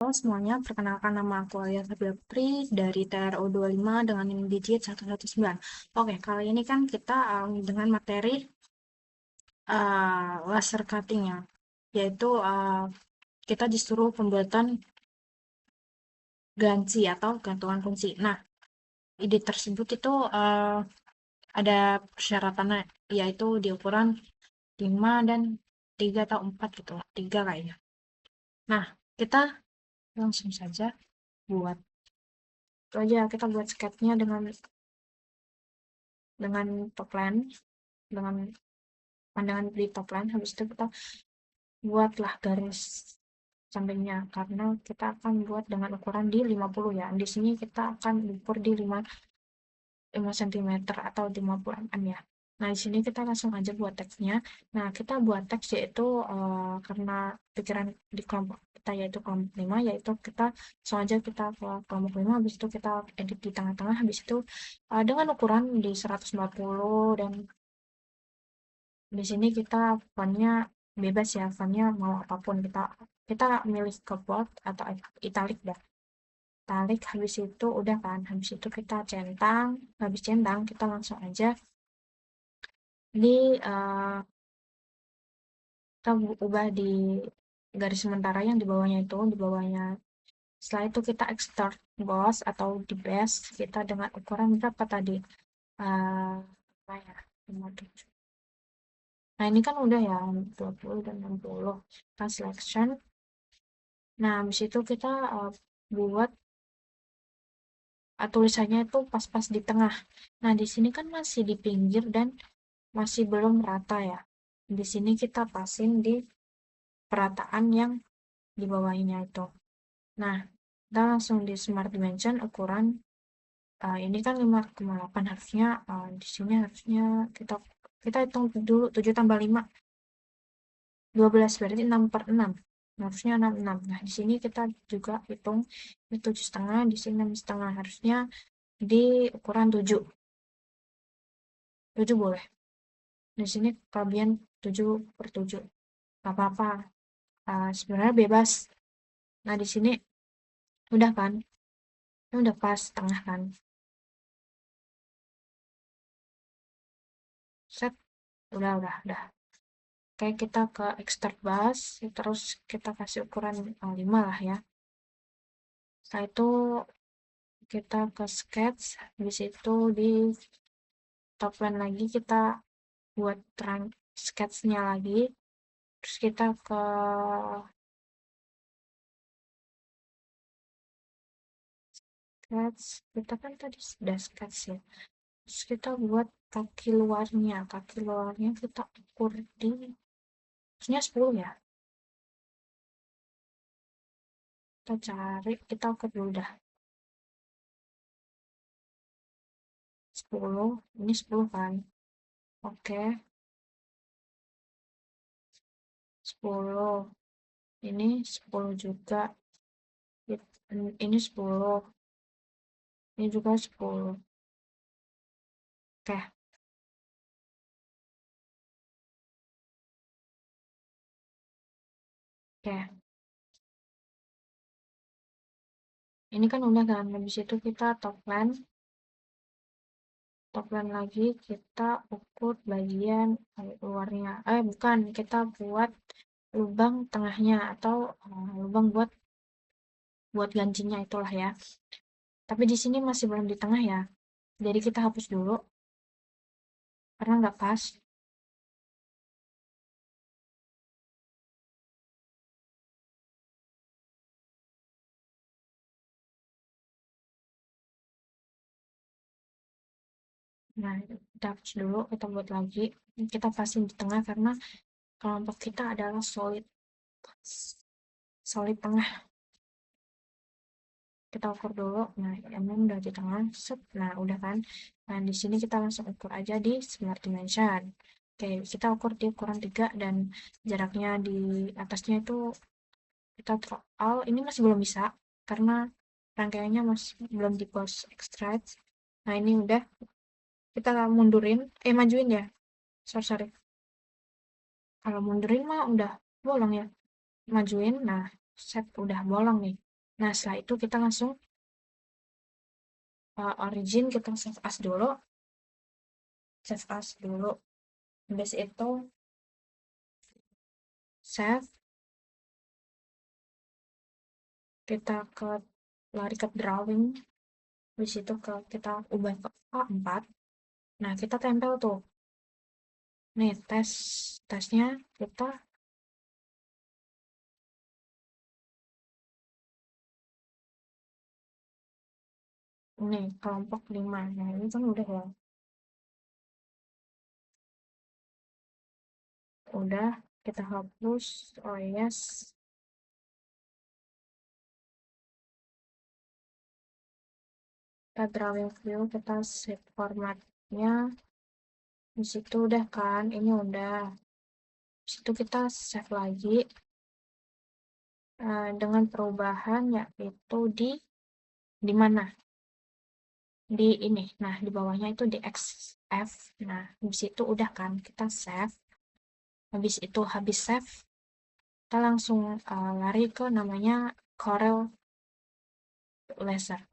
Halo semuanya, perkenalkan nama aku Alia Sabila Putri dari TRO 25 dengan NIM digit 119. Oke, kali ini kan kita dengan materi laser cutting ya, yaitu kita disuruh pembuatan ganci atau gantungan kunci. Nah, ide tersebut itu ada persyaratannya, yaitu di ukuran 5 dan 3 atau 4 gitu lah, 3 kayaknya. Nah, kita langsung saja buat. Itu aja, kita buat sketchnya dengan topline, dengan pandangan di topline. Habis itu kita buatlah garis sampingnya karena kita akan buat dengan ukuran di 50 ya. Di sini kita akan ukur di 5 cm atau 50 mm ya. Nah, di sini kita langsung aja buat teksnya. Nah, kita buat teks yaitu karena pikiran di kelompok kita yaitu kelompok 5, yaitu kita langsung aja kita ke kelompok 5, habis itu kita edit di tengah-tengah, habis itu dengan ukuran di 140, dan di sini kita fontnya bebas ya, fontnya mau apapun, kita milih ke bold atau italic dah. Italic, habis itu udah kan, habis itu kita centang, habis centang kita langsung aja di kita ubah di garis sementara yang di bawahnya itu, di bawahnya. Setelah itu kita extrude boss atau di base kita dengan ukuran berapa tadi, apa ya, 57. Nah, ini kan udah ya 20 dan 60. Kita selection. Nah, habis itu kita buat tulisannya itu pas-pas di tengah. Nah, di sini kan masih di pinggir dan masih belum rata ya. Di sini kita pasin di perataan yang di bawahnya itu. Nah, kita langsung di Smart Dimension ukuran ini kan 5,8, harusnya di sini harusnya kita hitung dulu 7 tambah 5 12, berarti 6/6. Harusnya 66. Nah, di sini kita juga hitung ini 7,5, di sini 6,5. Harusnya di ukuran 7. 7 boleh. Di sini kelebihan 7/7. Gak apa-apa. Sebenarnya bebas. Nah, di sini udah kan? Ini udah pas tengah kan? Set. Udah. Oke, kita ke extrude bus, terus kita kasih ukuran 5 lah ya. Setelah itu kita ke sketch, habis itu di top line lagi kita buat sketchnya lagi, terus kita ke sketch, kita kan tadi sudah sketch ya, terus kita buat kaki luarnya kita ukur di harusnya 10 ya, kita ukur dulu dah 10, ini 10 kan, oke. 10, ini 10 juga, ini 10, ini juga 10. Oke. Oke, ini kan udah kan, habis itu kita top line lagi kita ukur bagian luarnya, bukan, kita buat lubang tengahnya atau lubang buat gancinya itulah ya. Tapi di sini masih belum di tengah ya, jadi kita hapus dulu karena nggak pas. Nah, kita hapus dulu, kita buat lagi, kita pasin di tengah karena kelompok kita adalah solid tengah. Kita ukur dulu. Nah, ini udah di tengah, set. Nah, udah kan. Nah, di sini kita langsung ukur aja di Smart Dimension. Oke, kita ukur di ukuran 3 dan jaraknya di atasnya itu kita drop out. Ini masih belum bisa karena rangkaiannya masih belum di post extract. Nah, ini udah, kita mundurin, majuin ya. Sorry. Kalau mundurin mah udah bolong ya. Majuin, nah, set, udah bolong nih. Nah, setelah itu kita langsung origin, kita save as dulu. Save as dulu. Habis itu save, kita lari ke drawing, habis itu kita ubah ke A4. Nah, kita tempel tuh. Nih, tesnya kita ini kelompok 5. Nah, ini kan udah ya. Udah, kita hapus. Oh yes. Kita drawing view, kita save formatnya. Di situ udah kan, ini udah. Di situ kita save lagi dengan perubahan yaitu di mana? Di ini. Nah, di bawahnya itu di XF. Nah, di situ udah kan kita save. Habis save, kita langsung lari ke namanya Corel Laser.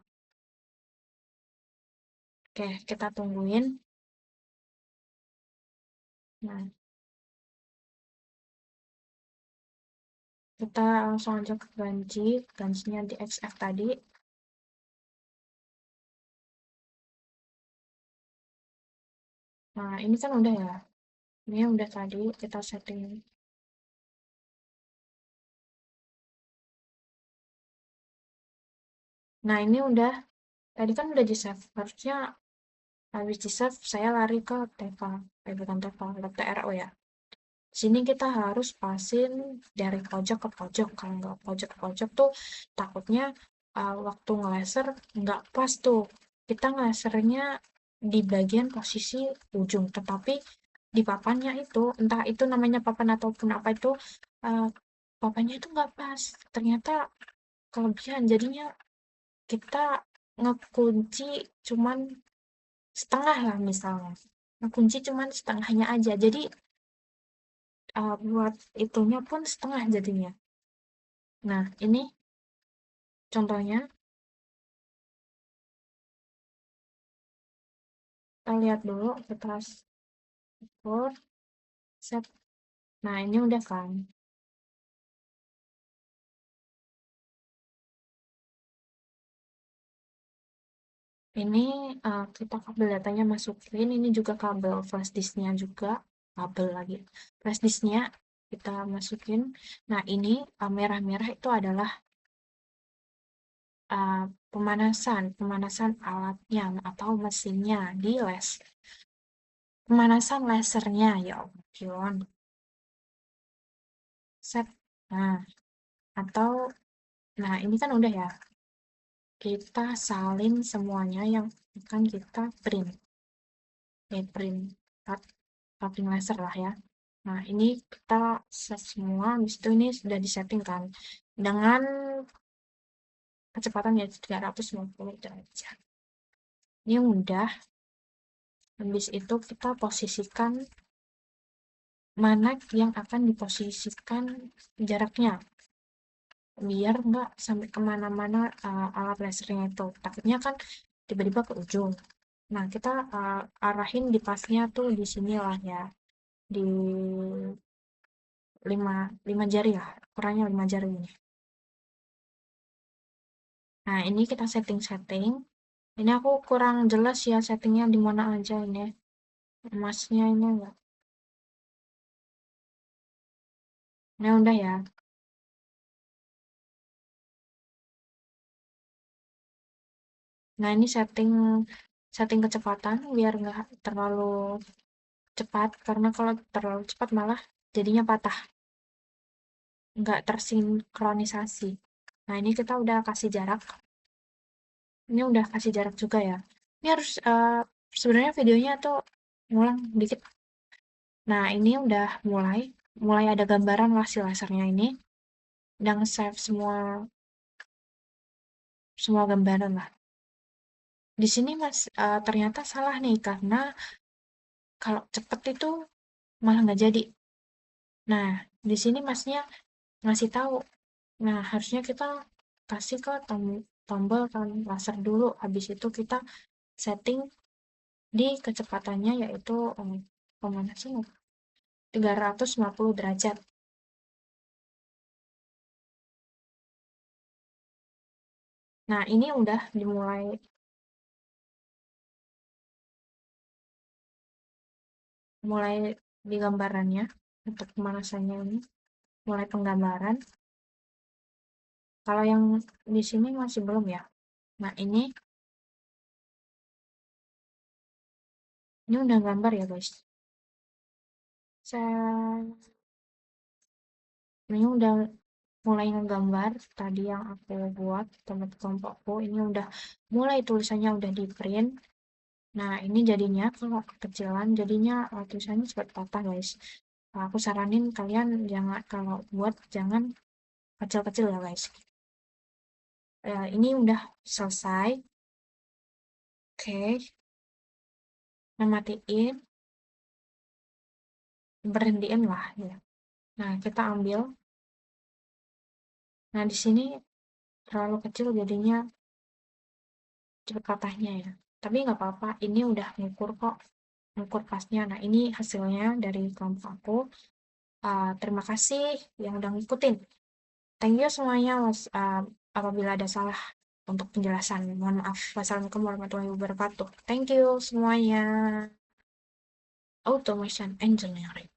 Oke, kita tungguin. Nah, kita langsung aja ke ganjinya di XF tadi. Nah, ini kan udah ya. Ini udah tadi kita setting. Nah, ini udah. Tadi kan udah di save. Harusnya habis di save, saya lari ke Teva. Bukan Teva, ke TRO ya. Sini kita harus pasin dari pojok ke pojok. Kalau nggak pojok ke pojok tuh takutnya waktu ngelaser nggak pas tuh. Kita ngelasernya di bagian posisi ujung, tetapi di papannya itu, entah itu namanya papan ataupun apa itu, uh, papannya itu nggak pas. Ternyata kelebihan, jadinya kita ngekunci cuman setengah lah misalnya. Ngekunci cuman setengahnya aja. Jadi buat itunya pun setengah jadinya. Nah, ini contohnya, kita lihat dulu, kita export, set. Nah, ini udah kan. Ini kita kabel datanya masukin, ini juga kabel flash disknya juga, kabel lagi. Flash disknya kita masukin. Nah, ini merah-merah itu adalah pemanasan alatnya atau mesinnya di pemanasan lasernya, ya ampun. Set. Nah, atau nah ini kan udah ya. Kita salin semuanya yang akan kita print. Print cutting laser lah ya. Nah, ini kita set semua, habis itu ini sudah disetting kan dengan kecepatan ya 350 derajat. Ini udah. Habis itu kita posisikan mana yang akan diposisikan jaraknya, biar nggak sampai kemana-mana alat lasernya itu. Takutnya kan tiba-tiba ke ujung. Nah, kita arahin di pasnya tuh di sinilah ya, di 5 jari lah, ukurannya 5 jari ini. Nah, ini kita setting. Ini aku kurang jelas ya settingnya di mana aja ini. Emasnya ini enggak. Ini udah ya. Nah, ini setting kecepatan biar nggak terlalu cepat, karena kalau terlalu cepat malah jadinya patah, nggak tersinkronisasi. Nah, ini kita udah kasih jarak. Ini udah kasih jarak juga ya. Ini harus sebenarnya videonya tuh ngulang dikit. Nah, ini udah mulai ada gambaran hasil lasernya ini. Udah nge-save semua gambaran lah. Di sini Mas ternyata salah nih, karena kalau cepet itu malah nggak jadi. Nah, di sini Masnya ngasih tahu. Nah, harusnya kita kasih ke tombol kan laser dulu. Habis itu kita setting di kecepatannya yaitu pemanasan 350 derajat. Nah, ini udah dimulai di gambarannya untuk pemanasannya ini, mulai penggambaran. Kalau yang di sini masih belum ya. Nah, ini udah gambar ya, guys. Saya ini udah mulai ngegambar tadi yang aku buat tempat kelompokku. Ini udah mulai tulisannya udah di print. Nah, ini jadinya kalau kekecilan jadinya tulisannya cepat patah, guys. Nah, aku saranin kalian jangan kalau buat jangan kecil-kecil ya, guys. Ini udah selesai. Oke, matiin, berhentiin lah ya. Nah, kita ambil. Nah, di sini terlalu kecil jadinya cepet patahnya ya. Tapi nggak apa-apa, ini udah ngukur kok, ngukur pasnya. Nah, ini hasilnya dari kelompok aku. Terima kasih yang udah ngikutin. Thank you semuanya, apabila ada salah untuk penjelasan. Mohon maaf. Wassalamualaikum warahmatullahi wabarakatuh. Thank you semuanya. Automation Engineering.